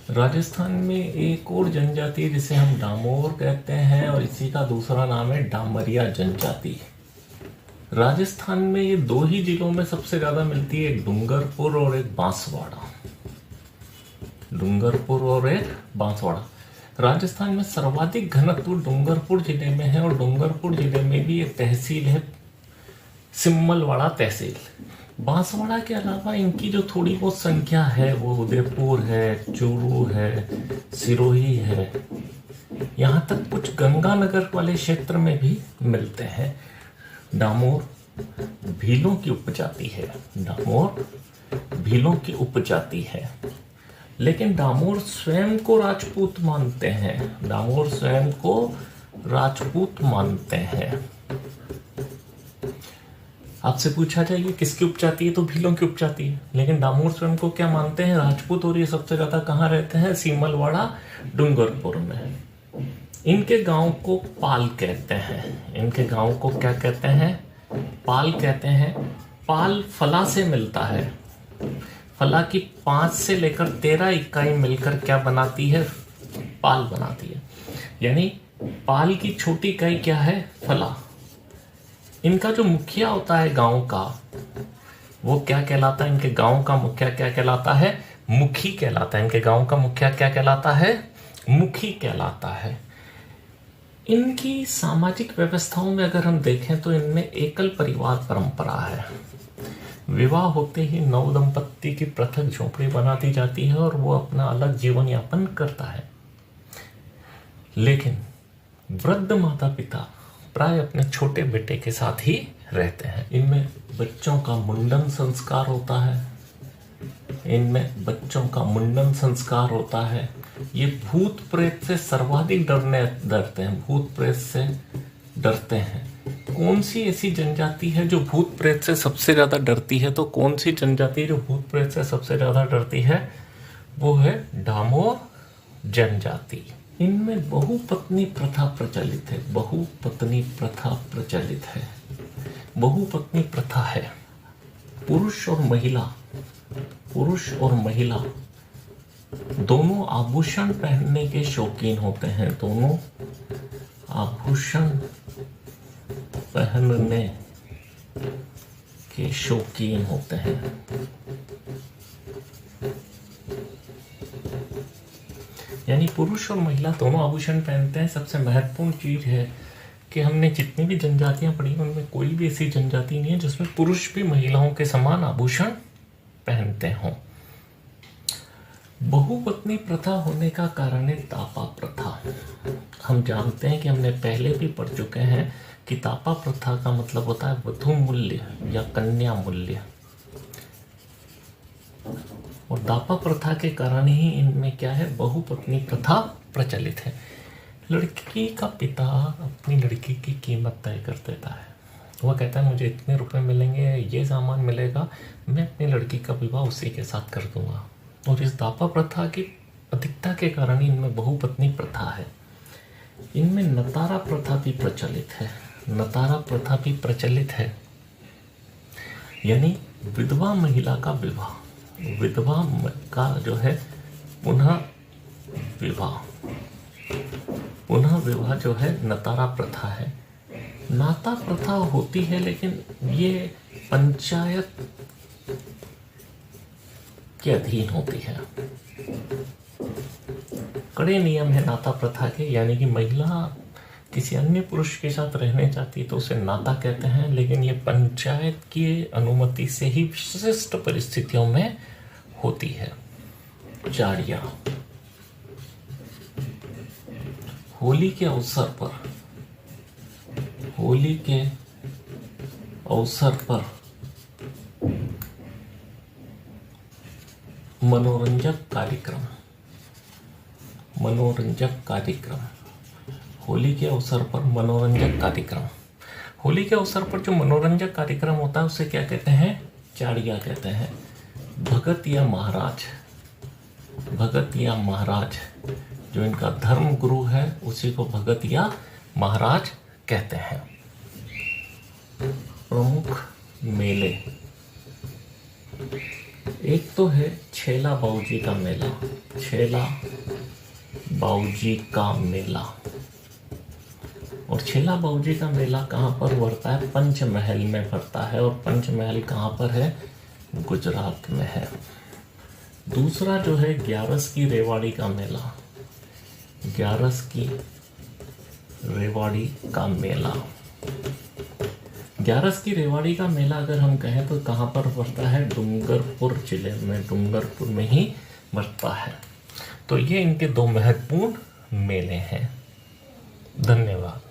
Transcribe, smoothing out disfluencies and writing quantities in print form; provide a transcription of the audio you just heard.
राजस्थान में एक और जनजाति है जिसे हम डामोर कहते हैं और इसी का दूसरा नाम है डामरिया जनजाति। राजस्थान में ये दो ही जिलों में सबसे ज्यादा मिलती है, एक डूंगरपुर और एक बांसवाड़ा। डूंगरपुर और एक बांसवाड़ा। राजस्थान में सर्वाधिक घनत्व डूंगरपुर जिले में है और डूंगरपुर जिले में भी एक तहसील है, सिम्मलवाड़ा तहसील। बांसवाड़ा के अलावा इनकी जो थोड़ी बहुत संख्या है वो उदयपुर है, चूरू है, सिरोही है, यहाँ तक कुछ गंगानगर वाले क्षेत्र में भी मिलते हैं। डामोर भीलों की उपजाति है। डामोर भीलों की उपजाति है, लेकिन डामोर स्वयं को राजपूत मानते हैं। डामोर स्वयं को राजपूत मानते हैं। आपसे पूछा जाए ये किसकी उपजाति है तो भीलों की उपजाति है, लेकिन डामोर स्वयं को क्या मानते हैं? राजपूत। और ये सबसे ज्यादा कहाँ रहते हैं? सीमलवाड़ा डूंगरपुर में। इनके गांव को पाल कहते हैं। इनके गांव को क्या कहते हैं? पाल कहते हैं। पाल फला से मिलता है। फला की 5 से लेकर 13 इकाई मिलकर क्या बनाती है? पाल बनाती है। यानी पाल की छोटी इकाई क्या है? फला। इनका जो मुखिया होता है गांव का, वो क्या कहलाता है? इनके गांव का मुखिया क्या कहलाता है? मुखी कहलाता है। इनके गांव का मुखिया क्या कहलाता है? मुखी कहलाता है। इनकी सामाजिक व्यवस्थाओं में अगर हम देखें तो इनमें एकल परिवार परंपरा है। विवाह होते ही नव दंपत्ति की पृथक झोपड़ी बना दी जाती है और वो अपना अलग जीवन यापन करता है। लेकिन वृद्ध माता पिता प्राय अपने छोटे बेटे के साथ ही रहते हैं। इनमें बच्चों का मुंडन संस्कार होता है। इनमें बच्चों का मुंडन संस्कार होता है। ये भूत प्रेत से सर्वाधिक डरते हैं। भूत प्रेत से डरते हैं। कौन सी ऐसी जनजाति है जो भूत प्रेत से सबसे ज्यादा डरती है? तो कौन सी जनजाति जो भूत प्रेत से सबसे ज्यादा डरती है? वो है डामोर जनजाति। इनमें बहुपत्नी प्रथा प्रचलित है। बहुपत्नी प्रथा प्रचलित है। बहुपत्नी प्रथा है। पुरुष और महिला दोनों आभूषण पहनने के शौकीन होते हैं। दोनों आभूषण पहनने के शौकीन होते हैं। यानी पुरुष और महिला दोनों आभूषण पहनते हैं। सबसे महत्वपूर्ण चीज है कि हमने जितनी भी जनजातियां पढ़ी उनमें कोई भी ऐसी जनजाति नहीं है जिसमें पुरुष भी महिलाओं के समान आभूषण पहनते हों। बहुपत्नी प्रथा होने का कारण है तापा प्रथा। हम जानते हैं कि हमने पहले भी पढ़ चुके हैं कि तापा प्रथा का मतलब होता है वधू मूल्य या कन्या मूल्य। और दापा प्रथा के कारण ही इनमें क्या है? बहुपत्नी प्रथा प्रचलित है। लड़की का पिता अपनी लड़की की कीमत तय कर देता है। वह कहता है मुझे इतने रुपए मिलेंगे, ये सामान मिलेगा, मैं अपनी लड़की का विवाह उसी के साथ कर दूंगा। और इस दापा प्रथा की अधिकता के कारण ही इनमें बहुपत्नी प्रथा है। इनमें नतारा प्रथा भी प्रचलित है। नतारा प्रथा भी प्रचलित है, यानी विधवा महिला का विवाह। विधवा का जो है पुनः विवाह जो है नतारा प्रथा है। नाता प्रथा होती है, लेकिन ये पंचायत के अधीन होती है। कड़े नियम है नाता प्रथा के, यानी कि महिला किसी अन्य पुरुष के साथ रहने चाहती तो उसे नाता कहते हैं, लेकिन ये पंचायत की अनुमति से ही विशिष्ट परिस्थितियों में होती है। चाड़ियां होली के अवसर पर मनोरंजक कार्यक्रम। होली के अवसर पर मनोरंजक कार्यक्रम। होली के अवसर पर जो मनोरंजक कार्यक्रम होता है उसे क्या कहते हैं? चाड़िया कहते हैं। भगत या महाराज जो इनका धर्म गुरु है उसी को भगत या महाराज कहते हैं। प्रमुख मेले एक तो है छेला बाऊजी का मेला। छेला बाऊजी का मेला। और छेला बाऊजी का मेला कहाँ पर भरता है? पंचमहल में भरता है। और पंचमहल कहाँ पर है? गुजरात में है। दूसरा जो है ग्यारस की रेवाड़ी का मेला। ग्यारस की रेवाड़ी का मेला। ग्यारस की रेवाड़ी का मेला अगर हम कहें तो कहाँ पर भरता है? डूंगरपुर जिले में, डूंगरपुर में ही भरता है। तो ये इनके दो महत्वपूर्ण मेले हैं। धन्यवाद।